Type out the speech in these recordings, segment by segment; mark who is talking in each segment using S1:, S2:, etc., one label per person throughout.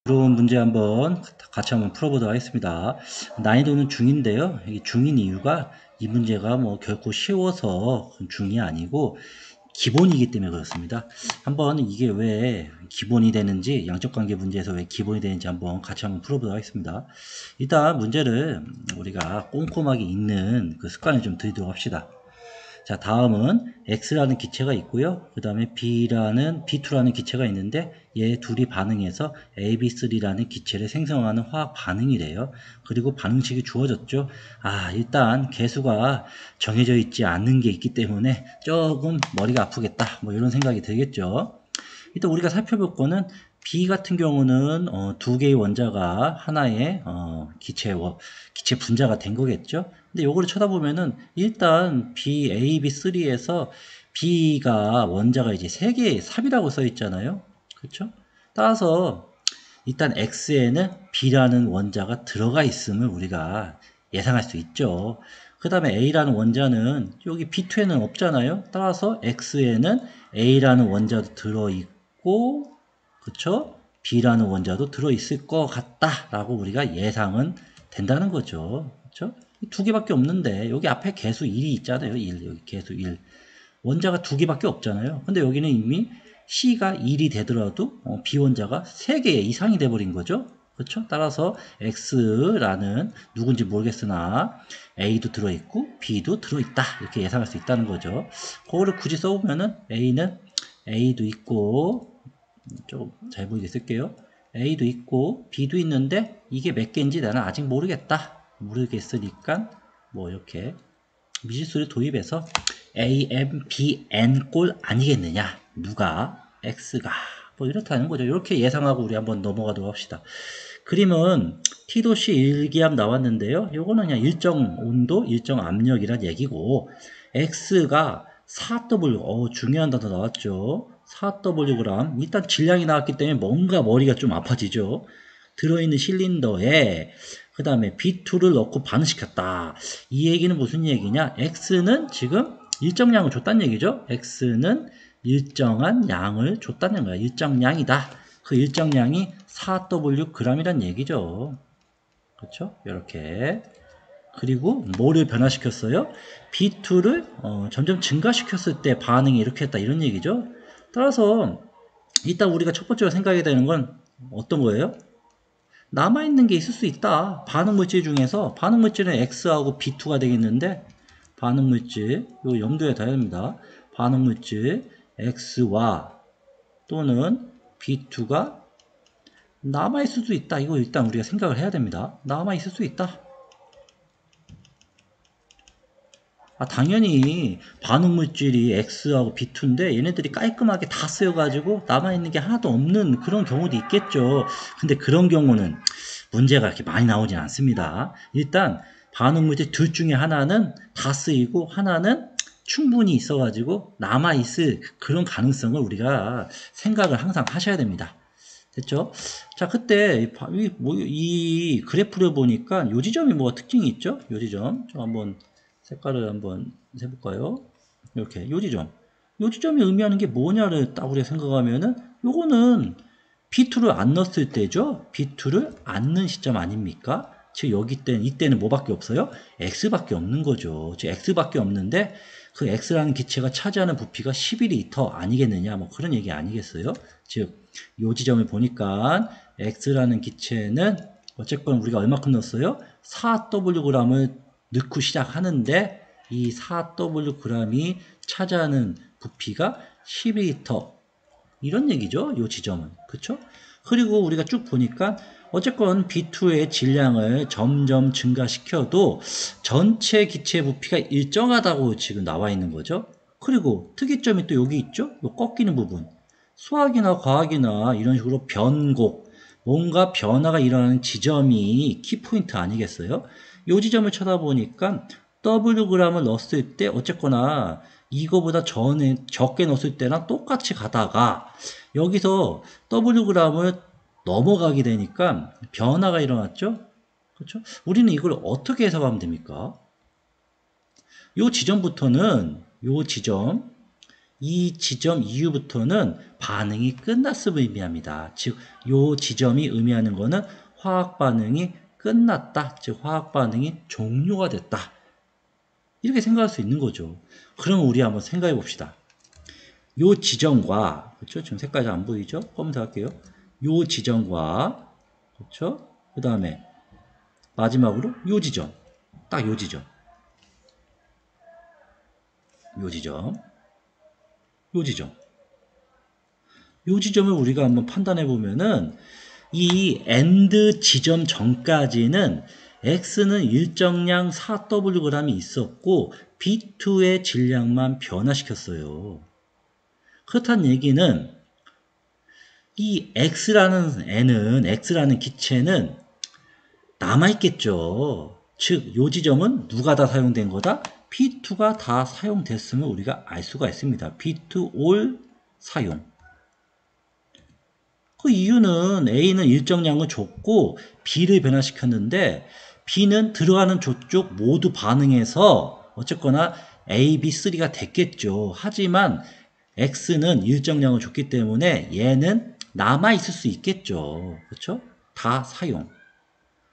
S1: 새로운 문제 한번 같이 한번 풀어보도록 하겠습니다. 난이도는 중인데요. 이 중인 이유가 이 문제가 뭐 결코 쉬워서 중이 아니고 기본이기 때문에 그렇습니다. 한번 이게 왜 기본이 되는지, 양적관계 문제에서 왜 기본이 되는지 한번 같이 한번 풀어보도록 하겠습니다. 일단 문제를 우리가 꼼꼼하게 읽는 그 습관을 좀 들이도록 합시다. 자, 다음은 X라는 기체가 있고요. 그 다음에 B2라는 기체가 있는데 얘 둘이 반응해서 AB3라는 기체를 생성하는 화학 반응이래요. 그리고 반응식이 주어졌죠. 일단 개수가 정해져 있지 않는 게 있기 때문에 조금 머리가 아프겠다. 뭐 이런 생각이 들겠죠. 일단 우리가 살펴볼 거는 B 같은 경우는 두 개의 원자가 하나의 기체 분자가 된 거겠죠. 근데 요거를 쳐다보면은 일단 BAB3에서 B가 원자가 이제 3개의 삽이라고 써 있잖아요. 그렇죠? 따라서 일단 X에는 B라는 원자가 들어가 있음을 우리가 예상할 수 있죠. 그 다음에 A라는 원자는 여기 B2에는 없잖아요. 따라서 X에는 A라는 원자도 들어있고, 그쵸? B라는 원자도 들어있을 것 같다라고 우리가 예상은 된다는 거죠. 그쵸? 두 개밖에 없는데 여기 앞에 개수 1이 있잖아요. 1, 여기 개수 1. 원자가 두 개밖에 없잖아요. 근데 여기는 이미 C가 1이 되더라도 B원자가 3개 이상이 돼버린 거죠. 그렇죠? 따라서 X라는 누군지 모르겠으나 A도 들어있고 B도 들어있다. 이렇게 예상할 수 있다는 거죠. 그거를 굳이 써보면은 A는 A도 있고, 조금 잘 보이게 쓸게요. A도 있고 B도 있는데 이게 몇 개인지 나는 아직 모르겠다. 모르겠으니까 뭐 이렇게 미지수를 도입해서 A, M, B, N 꼴 아니겠느냐. 누가? X가. 뭐 이렇다는 거죠. 이렇게 예상하고 우리 한번 넘어가도록 합시다. 그림은 T도시 일기압 나왔는데요. 요거는 그냥 일정 온도, 일정 압력이란 얘기고, X가 4W, 중요한 단어 나왔죠. 4Wg. 일단 질량이 나왔기 때문에 뭔가 머리가 좀 아파지죠. 들어있는 실린더에 그 다음에 B2를 넣고 반응시켰다. 이 얘기는 무슨 얘기냐? X는 지금 일정량을 줬다는 얘기죠. X는 일정한 양을 줬다는 거야. 일정량이다. 그 일정량이 4W g이란 얘기죠. 그렇죠? 이렇게. 그리고 뭐를 변화시켰어요? B2를 점점 증가시켰을 때 반응이 이렇게 했다. 이런 얘기죠. 따라서 일단 우리가 첫 번째로 생각해야 되는 건 어떤 거예요? 남아있는 게 있을 수 있다. 반응물질 중에서 반응물질은 X하고 B2가 되겠는데 반응물질 이거 염두에 둬야 됩니다. 반응물질 X와 또는 B2가 남아있을 수도 있다. 이거 일단 우리가 생각을 해야 됩니다. 남아있을 수 있다. 당연히 반응물질이 X하고 B2인데 얘네들이 깔끔하게 다 쓰여가지고 남아있는 게 하나도 없는 그런 경우도 있겠죠. 근데 그런 경우는 문제가 이렇게 많이 나오진 않습니다. 일단 반응물질 둘 중에 하나는 다 쓰이고 하나는 충분히 있어가지고 남아있을 그런 가능성을 우리가 생각을 항상 하셔야 됩니다. 됐죠? 자, 그때 이 그래프를 보니까 요 지점이 뭐가 특징이 있죠? 요 지점 좀 한번 색깔을 한번 해볼까요? 이렇게 요 지점 요 지점이 의미하는 게 뭐냐를 딱 우리가 생각하면은 요거는 B2를 안 넣었을 때죠. B2를 안 넣은 시점 아닙니까? 즉 여기 때는 이때는 뭐밖에 없어요? X밖에 없는 거죠. 즉 X밖에 없는데 그 X라는 기체가 차지하는 부피가 11리터 아니겠느냐 뭐 그런 얘기 아니겠어요? 즉 요 지점을 보니까 X라는 기체는 어쨌건 우리가 얼마큼 넣었어요? 4Wg을 넣고 시작하는데 이 4Wg이 차지하는 부피가 12리터 이런 얘기죠. 요 지점은. 그쵸? 그리고 우리가 쭉 보니까 어쨌건 B2의 질량을 점점 증가시켜도 전체 기체 부피가 일정하다고 지금 나와 있는 거죠. 그리고 특이점이 또 여기 있죠. 요 꺾이는 부분. 수학이나 과학이나 이런 식으로 변곡, 뭔가 변화가 일어나는 지점이 키포인트 아니겠어요? 요 지점을 쳐다보니까 Wg을 넣었을 때 어쨌거나 이거보다 적게 넣었을 때랑 똑같이 가다가 여기서 Wg을 넘어가게 되니까 변화가 일어났죠? 그렇죠? 우리는 이걸 어떻게 해석하면 됩니까? 요 지점부터는 요 지점 이 지점 이후부터는 반응이 끝났음을 의미합니다. 즉, 이 지점이 의미하는 것은 화학 반응이 끝났다. 즉, 화학 반응이 종료가 됐다. 이렇게 생각할 수 있는 거죠. 그럼 우리 한번 생각해 봅시다. 이 지점과, 그렇죠? 지금 색깔이 안 보이죠? 검은색 할게요. 이 지점과, 그렇죠? 그 다음에 마지막으로 이 지점, 딱 이 지점, 이 지점, 이 지점, 이 지점을 우리가 한번 판단해 보면은 이 AND 지점 전까지는 X는 일정량 4Wg이 있었고 B2의 질량만 변화시켰어요. 그렇다는 얘기는 이 X라는 기체는 남아있겠죠. 즉, 이 지점은 누가 다 사용된 거다? B2가 다 사용됐음을 우리가 알 수가 있습니다. B2 all 사용. 그 이유는 A는 일정량을 줬고 B를 변화시켰는데 B는 들어가는 저쪽 모두 반응해서 어쨌거나 A, B, 3가 됐겠죠. 하지만 X는 일정량을 줬기 때문에 얘는 남아있을 수 있겠죠. 그렇죠? 다 사용.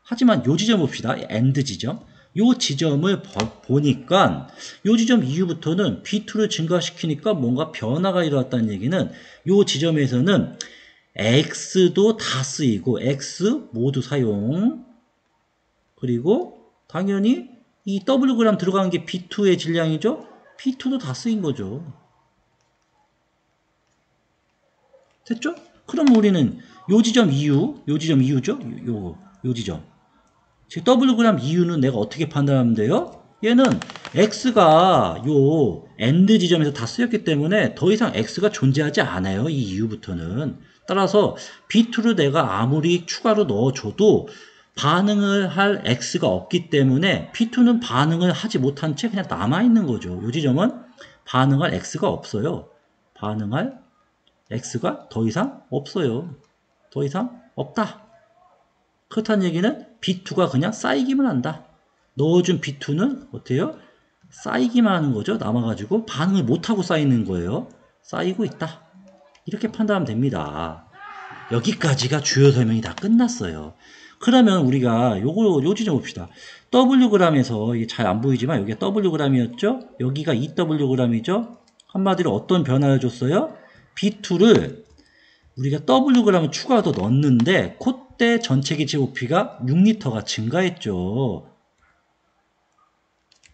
S1: 하지만 요 지점 봅시다. AND 지점. 요 지점을 보니까 요 지점 이후부터는 B2를 증가시키니까 뭔가 변화가 일어났다는 얘기는 요 지점에서는 X도 다 쓰이고 X 모두 사용. 그리고 당연히 이 Wg 들어간 게 B2의 질량이죠. B2도 다 쓰인 거죠. 됐죠? 그럼 우리는 요 지점 이후죠? 요 지점. 즉 Wg 이후는 내가 어떻게 판단하면 돼요? 얘는 X가 요 AND 지점에서 다 쓰였기 때문에 더 이상 X가 존재하지 않아요. 이 이후부터는. 따라서 B2를 내가 아무리 추가로 넣어줘도 반응을 할 X가 없기 때문에 B2는 반응을 하지 못한 채 그냥 남아있는 거죠. 요 지점은 반응할 X가 없어요. 반응할 X가 더 이상 없어요. 더 이상 없다. 그렇다는 얘기는 B2가 그냥 쌓이기만 한다. 넣어준 B2는 어때요? 쌓이기만 하는 거죠. 남아가지고 반응을 못하고 쌓이는 거예요. 쌓이고 있다. 이렇게 판단하면 됩니다. 여기까지가 주요 설명이 다 끝났어요. 그러면 우리가 요 지점 봅시다. Wg에서 이게 잘 안 보이지만 여기가 Wg이었죠? 여기가 2Wg이죠? 한마디로 어떤 변화를 줬어요? B2를 우리가 Wg을 추가로 넣었는데 콧대 전체 기체 부피가 6L가 증가했죠.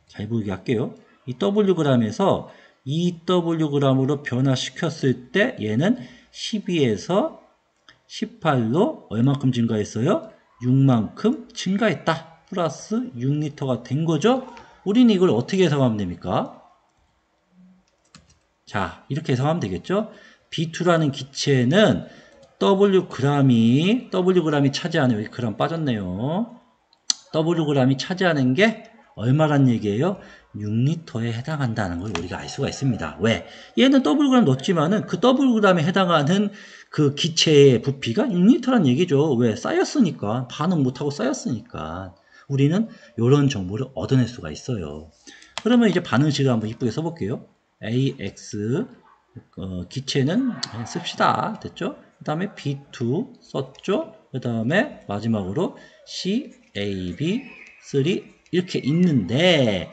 S1: 잘 보이게 할게요. 이 Wg에서 2Wg으로 변화시켰을 때 얘는 12에서 18로 얼만큼 증가했어요? 6만큼 증가했다. 플러스 6L가 된 거죠. 우리는 이걸 어떻게 해석하면 됩니까? 자, 이렇게 해석하면 되겠죠. B2라는 기체는 Wg이 차지하는, 여기 그램 빠졌네요. Wg이 차지하는 게 얼마란 얘기예요? 6L에 해당한다는 걸 우리가 알 수가 있습니다. 왜? 얘는 Wg 넣었지만은 그 Wg에 해당하는 그 기체의 부피가 6L란 얘기죠. 왜? 쌓였으니까. 반응 못하고 쌓였으니까. 우리는 이런 정보를 얻어낼 수가 있어요. 그러면 이제 반응식을 한번 이쁘게 써볼게요. AX 기체는 씁시다. 됐죠? 그 다음에 B2 썼죠? 그 다음에 마지막으로 C, A, B, 3 이렇게 있는데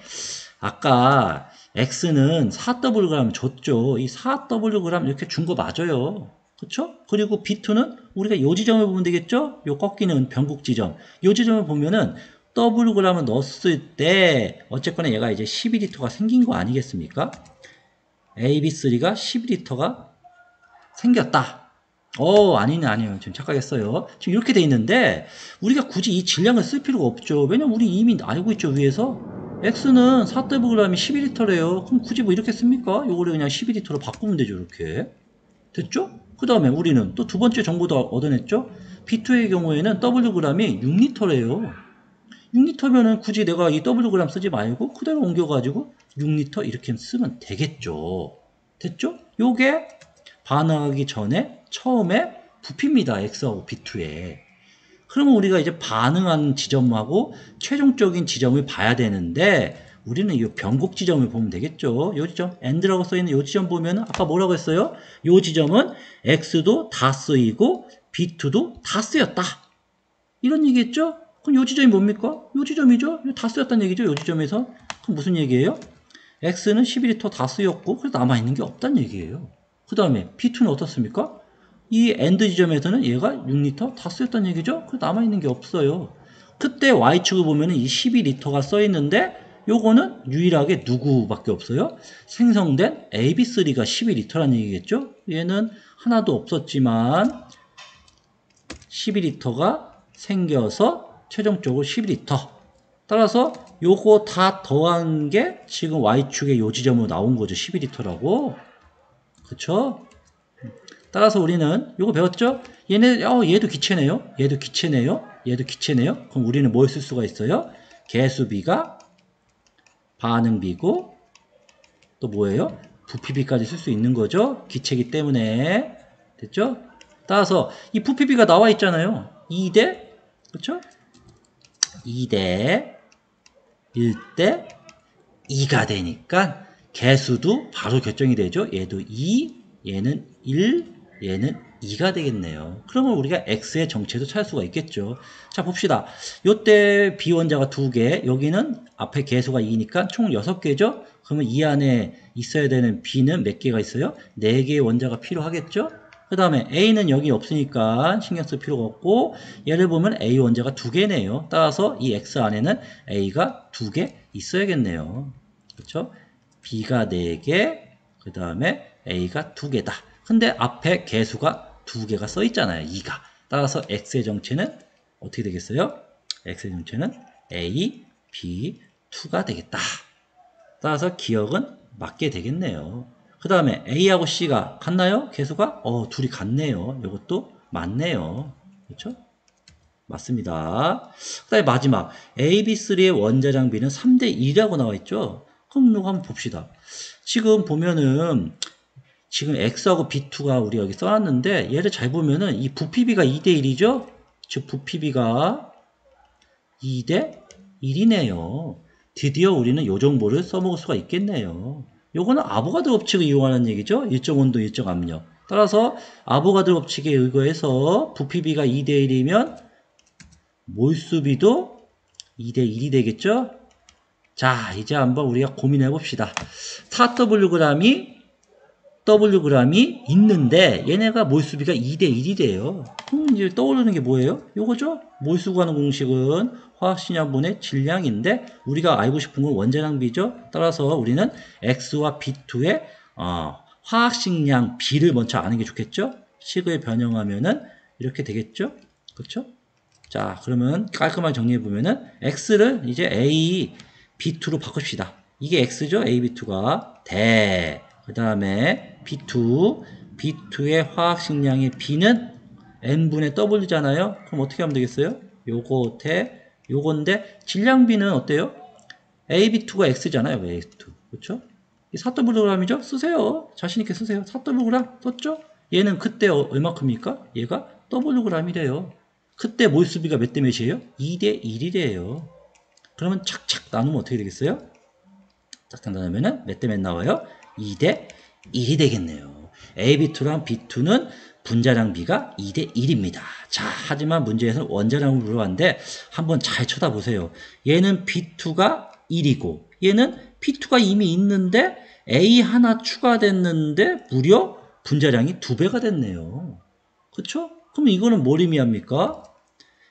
S1: 아까 X는 4Wg 줬죠. 이 4Wg 이렇게 준 거 맞아요. 그쵸? 그리고 B2는 우리가 요 지점을 보면 되겠죠? 요 꺾이는 변국 지점. 요 지점을 보면은 Wg을 넣었을 때 어쨌거나 얘가 이제 12L가 생긴 거 아니겠습니까? AB3가 12L가 생겼다. 아니에요. 지금 착각했어요. 지금 이렇게 돼 있는데 우리가 굳이 이 질량을 쓸 필요가 없죠. 왜냐면 우리 이미 알고 있죠. 위에서 X는 4Wg이 12L래요. 그럼 굳이 뭐 이렇게 씁니까? 요거를 그냥 12L로 바꾸면 되죠. 이렇게. 됐죠? 그 다음에 우리는 또 두 번째 정보도 얻어냈죠? B2의 경우에는 Wg이 6L래요. 6L면은 굳이 내가 이 Wg 쓰지 말고 그대로 옮겨가지고 6L 이렇게 쓰면 되겠죠. 됐죠? 요게 반응하기 전에 처음에 부피입니다. X하고 B2에. 그러면 우리가 이제 반응한 지점하고 최종적인 지점을 봐야 되는데 우리는 이 변곡 지점을 보면 되겠죠. 요 지점, AND라고 써있는 요 지점 보면 아까 뭐라고 했어요? 요 지점은 X도 다 쓰이고 B2도 다 쓰였다. 이런 얘기겠죠? 그럼 요 지점이 뭡니까? 요 지점이죠? 다 쓰였다는 얘기죠. 요 지점에서. 그럼 무슨 얘기예요? X는 11리터 다 쓰였고 그래서 남아있는 게 없다는 얘기예요. 그 다음에 B2는 어떻습니까? 이 AND 지점에서는 얘가 6리터 다 쓰였다는 얘기죠? 그래서 남아있는 게 없어요. 그때 Y축을 보면 이 12리터가 써있는데 요거는 유일하게 누구밖에 없어요? 생성된 AB3가 12리터라는 얘기겠죠? 얘는 하나도 없었지만 12리터가 생겨서 최종적으로 12리터. 따라서 요거 다 더한 게 지금 Y축의 요 지점으로 나온 거죠. 12리터라고. 그쵸? 따라서 우리는 요거 배웠죠? 얘도 기체네요. 얘도 기체네요. 얘도 기체네요. 그럼 우리는 뭘 쓸 수가 있어요? 개수비가 반응비고 또 뭐예요? 부피비까지 쓸 수 있는 거죠. 기체이기 때문에. 됐죠? 따라서 이 부피비가 나와 있잖아요. 2대 그렇죠? 2대 1대 2가 되니까 개수도 바로 결정이 되죠. 얘도 2, 얘는 1, 얘는 2가 되겠네요. 그러면 우리가 X의 정체도 찾을 수가 있겠죠. 자 봅시다. 요때 B원자가 2개, 여기는 앞에 개수가 2니까 총 6개죠. 그러면 이 안에 있어야 되는 B는 몇 개가 있어요? 4개의 원자가 필요하겠죠. 그 다음에 A는 여기 없으니까 신경 쓸 필요가 없고 얘를 보면 A 원자가 2개네요. 따라서 이 X 안에는 A가 2개 있어야겠네요. 그렇죠? B가 4개, 그 다음에 A가 2개다. 근데 앞에 개수가 2개가 써 있잖아요. 2가. 따라서 X의 정체는 어떻게 되겠어요? X의 정체는 A, B, 2가 되겠다. 따라서 기억은 맞게 되겠네요. 그 다음에 A하고 C가 같나요? 개수가? 둘이 같네요. 이것도 맞네요. 그렇죠? 맞습니다. 그 다음에 마지막 AB3의 원자량 비는 3대 1이라고 나와 있죠. 그럼 이거 한번 봅시다. 지금 보면은 지금 X하고 B2가 우리가 여기 써놨는데 얘를 잘 보면은 이 부피비가 2대 1이죠? 즉 부피비가 2대 1이네요. 드디어 우리는 이 정보를 써먹을 수가 있겠네요. 요거는 아보가드로 법칙을 이용하는 얘기죠. 일정 온도, 일정 압력. 따라서 아보가드로 법칙에 의거해서 부피비가 2대 1이면 몰수비도 2대 1이 되겠죠. 자, 이제 한번 우리가 고민해 봅시다. 4Wg이 있는데 얘네가 몰수비가 2대 1이래요. 그럼 이제 떠오르는 게 뭐예요? 요거죠? 몰수 구하는 공식은 화학식량분의 질량인데 우리가 알고 싶은 건 원자량비죠. 따라서 우리는 X와 B2의 화학식량 비를 먼저 아는 게 좋겠죠? 식을 변형하면은 이렇게 되겠죠? 그렇죠? 자, 그러면 깔끔하게 정리해 보면은 X를 이제 A, B2로 바꿉시다. 이게 X죠? A, B2가 그 다음에 B2의 화학식량의 B는 N분의 W잖아요. 그럼 어떻게 하면 되겠어요? 요건데 질량비는 어때요? AB2가 X잖아요. AB2. 그렇죠? 이 4Wg이죠? 쓰세요. 자신있게 쓰세요. 4Wg 썼죠? 얘는 그때 얼마큼입니까? 얘가 Wg이래요. 그때 몰수비가 몇 대 몇이에요? 2대 1이래요. 그러면 착착 나누면 어떻게 되겠어요? 착착 나누면 몇 대 몇 나와요? 2대 1이 되겠네요. AB2랑 B2는 분자량비가 2대 1입니다. 자, 하지만 문제에서는 원자량을 물어봤는데 한번 잘 쳐다보세요. 얘는 B2가 1이고 얘는 P2가 이미 있는데 A 하나 추가됐는데 무려 분자량이 2배가 됐네요. 그렇죠? 그럼 이거는 뭘 의미합니까?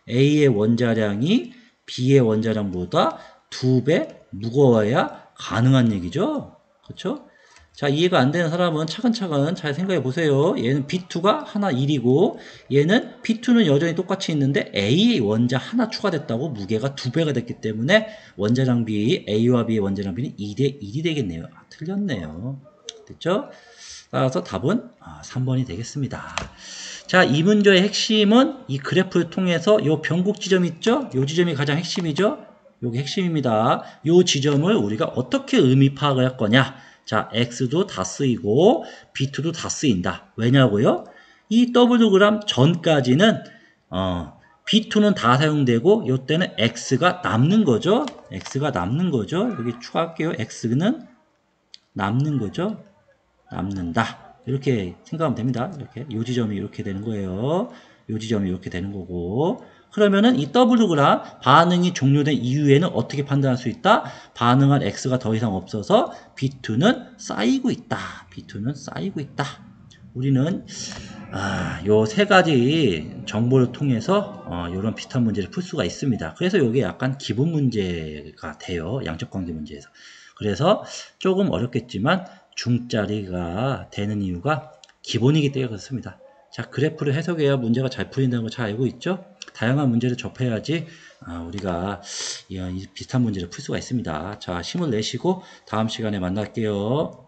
S1: A의 원자량이 B의 원자량보다 2배 무거워야 가능한 얘기죠. 그렇죠? 자, 이해가 안 되는 사람은 차근차근 잘 생각해 보세요. 얘는 B2가 하나 1이고 얘는 P2는 여전히 똑같이 있는데 A의 원자 하나 추가됐다고 무게가 2배가 됐기 때문에 원자량비 A와 B의 원자량비는 2대 1이 되겠네요. 틀렸네요. 됐죠? 따라서 답은 3번이 되겠습니다. 자, 이 문제의 핵심은 이 그래프를 통해서 이 변곡 지점 있죠? 이 지점이 가장 핵심이죠? 요게 핵심입니다. 이 지점을 우리가 어떻게 의미 파악을 할 거냐? 자, X도 다 쓰이고 B2도 다 쓰인다. 왜냐고요? 이 Wg 전까지는 B2는 다 사용되고 이때는 X가 남는 거죠. X가 남는 거죠. 여기 추가할게요. X는 남는 거죠. 남는다. 이렇게 생각하면 됩니다. 이렇게 요 지점이 이렇게 되는 거예요. 요 지점이 이렇게 되는 거고. 그러면은 이 W그라 반응이 종료된 이후에는 어떻게 판단할 수 있다? 반응한 X가 더 이상 없어서 B2는 쌓이고 있다. B2는 쌓이고 있다. 우리는 요 세 가지 정보를 통해서 이런 비슷한 문제를 풀 수가 있습니다. 그래서 이게 약간 기본 문제가 돼요. 양적 관계 문제에서. 그래서 조금 어렵겠지만 중짜리가 되는 이유가 기본이기 때문에 그렇습니다. 자, 그래프를 해석해야 문제가 잘 풀린다는 거 잘 알고 있죠? 다양한 문제를 접해야지 우리가 이 비슷한 문제를 풀 수가 있습니다. 자, 힘을 내시고 다음 시간에 만날게요.